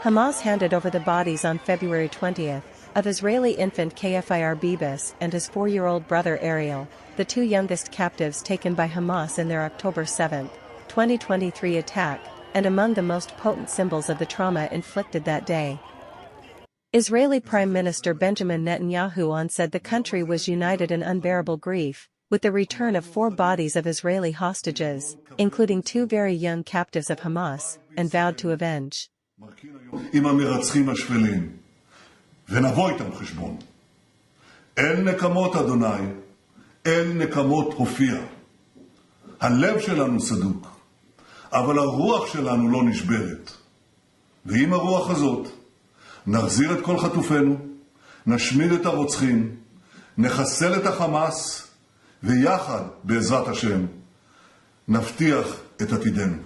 Hamas handed over the bodies on February 20 of Israeli infant Kfir Bibas and his 4-year-old brother Ariel, the two youngest captives taken by Hamas in their October 7, 2023 attack, and among the most potent symbols of the trauma inflicted that day. Israeli Prime Minister Benjamin Netanyahu said the country was united in unbearable grief, with the return of 4 bodies of Israeli hostages, including 2 very young captives of Hamas, and vowed to avenge. עם המרצחים השפלים, ונבוא איתם חשבון. אל נקמות אדוני, אל נקמות הופיע. הלב שלנו סדוק, אבל הרוח שלנו לא נשברת. ועם הרוח הזאת, נחזיר את כל חטופינו, נשמיד את הרוצחים, נחסל את החמאס, ויחד, בעזרת השם, נבטיח את עתידנו.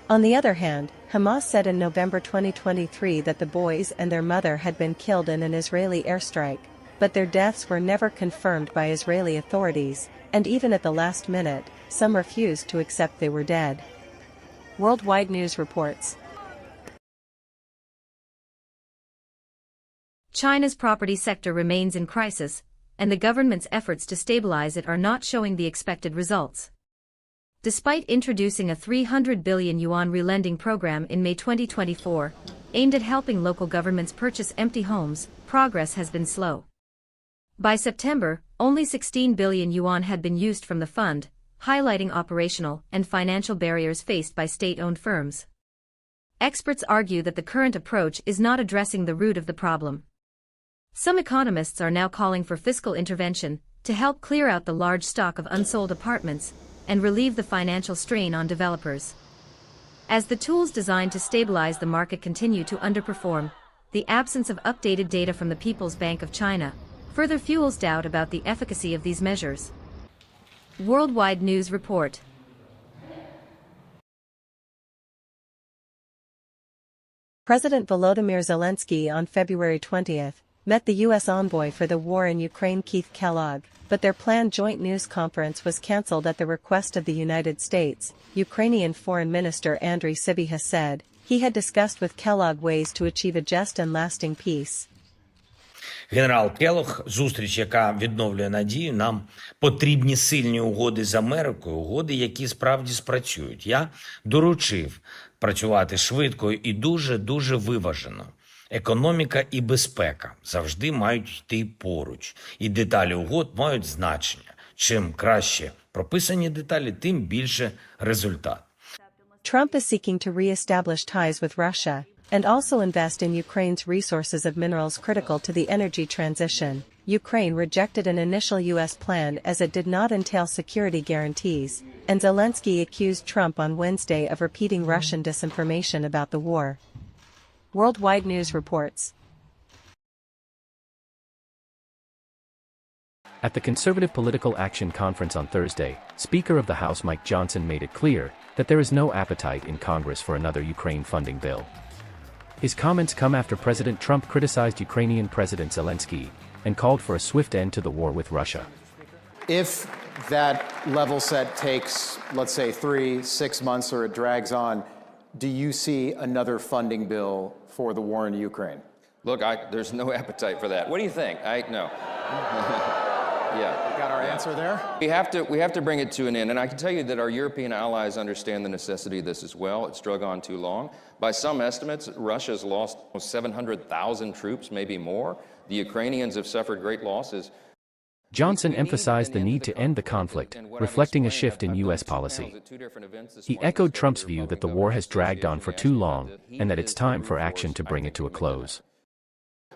On the other hand, Hamas said in November 2023 that the boys and their mother had been killed in an Israeli airstrike, but their deaths were never confirmed by Israeli authorities, and even at the last minute, some refused to accept they were dead. Worldwide News reports. China's property sector remains in crisis, and the government's efforts to stabilize it are not showing the expected results. Despite introducing a 300 billion yuan relending program in May 2024, aimed at helping local governments purchase empty homes, progress has been slow. By September, only 16 billion yuan had been used from the fund, highlighting operational and financial barriers faced by state-owned firms. Experts argue that the current approach is not addressing the root of the problem. Some economists are now calling for fiscal intervention to help clear out the large stock of unsold apartments and relieve the financial strain on developers. As the tools designed to stabilize the market continue to underperform, the absence of updated data from the People's Bank of China further fuels doubt about the efficacy of these measures. Worldwide News Report. President Volodymyr Zelenskiy on February 20 met the U.S. envoy for the war in Ukraine Kellogg, but their planned joint news conference was cancelled at the request of the United States. Ukrainian Foreign Minister Andriy Sybiha said he had discussed with Kellogg ways to achieve a just and lasting peace. Генерал Келлог, зустріч, яка відновлює надію, нам потрібні сильні угоди з Америкою, угоди, які справді спрацюють. Я доручив працювати швидко і дуже виважено. Економіка і безпека завжди мають йти поруч, і деталі угод мають значення. Чим краще прописані деталі, тим більше результат. Trump is seeking to re-establish ties with Russia and also invest in Ukraine's resources of minerals critical to the energy transition. Ukraine rejected an initial U.S. plan as it did not entail security guarantees, and Zelensky accused Trump on Wednesday of repeating Russian disinformation about the war. Worldwide News reports. At the Conservative Political Action Conference on Thursday, Speaker of the House Mike Johnson made it clear that there is no appetite in Congress for another Ukraine funding bill. His comments come after President Trump criticized Ukrainian President Zelenskiy and called for a swift end to the war with Russia. If that level set takes, let's say, 3-6 months or it drags on, do you see another funding bill for the war in Ukraine? Look, there's no appetite for that. What do you think? No. Yeah. Got our answer there? We have to bring it to an end. And I can tell you that our European allies understand the necessity of this as well. It's drug on too long. By some estimates, Russia's lost 700,000 troops, maybe more. The Ukrainians have suffered great losses. Johnson emphasized the need to end the conflict, reflecting a shift in U.S. policy. He echoed Trump's view that the war has dragged on for too long, and that it's time for action to bring it to a close.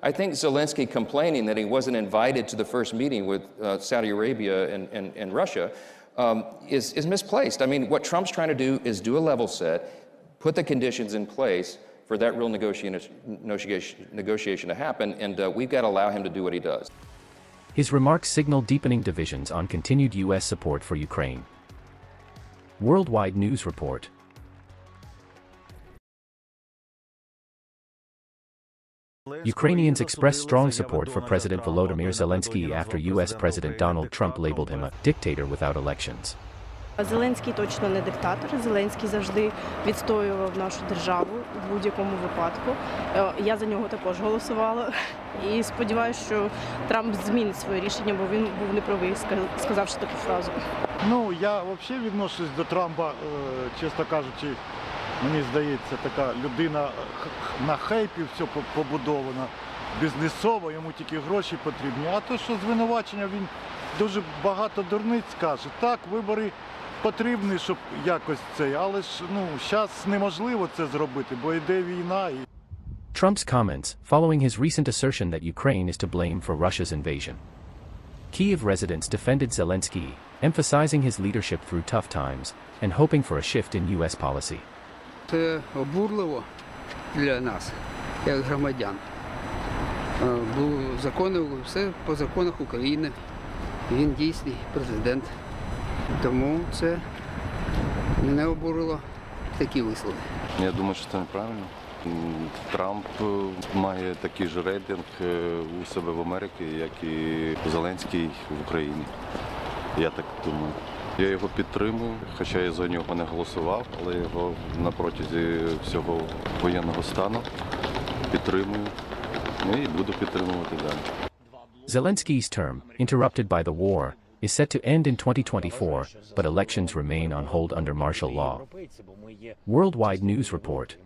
I think Zelensky complaining that he wasn't invited to the first meeting with Saudi Arabia and Russia is misplaced. I mean, what Trump's trying to do is do a level set, put the conditions in place for that real negotiation to happen, and we've got to allow him to do what he does. His remarks signal deepening divisions on continued U.S. support for Ukraine. Worldwide News Report. Ukrainians expressed strong support for President Volodymyr Zelensky after U.S. President Donald Trump labeled him a dictator without elections. Зеленський точно не диктатор. Зеленський завжди відстоював нашу державу у будь-якому випадку. Я за нього також голосувала. І сподіваюся, що Трамп змінить своє рішення, бо він був неправий, сказавши таку фразу. Ну, я взагалі відношусь до Трампа, чесно кажучи, мені здається, така людина на хейпі все побудована, бізнесово, йому тільки гроші потрібні. А то, що звинувачення, він дуже багато дурниць каже. Так, вибори потрібні, щоб якось це, але ж, зараз неможливо це зробити, бо йде війна. Trump's comments, following his recent assertion that Ukraine is to blame for Russia's invasion. Kyiv residents defended Zelensky, emphasizing his leadership through tough times, and hoping for a shift in U.S. policy. Це обурливо для нас, як громадян. Бо закони, все по законах України. Він дійсний президент. Тому це мене обурило такі вислови. Я думаю, що це неправильно. Трамп має такий же рейтинг у себе в Америці, як і Зеленський в Україні. Я так думаю. Я його підтримую, хоча я за нього не голосував, але його на протязі всього воєнного стану підтримую і буду підтримувати далі. Zelensky's term, interrupted by the war, is set to end in 2024, but elections remain on hold under martial law. Worldwide News Report.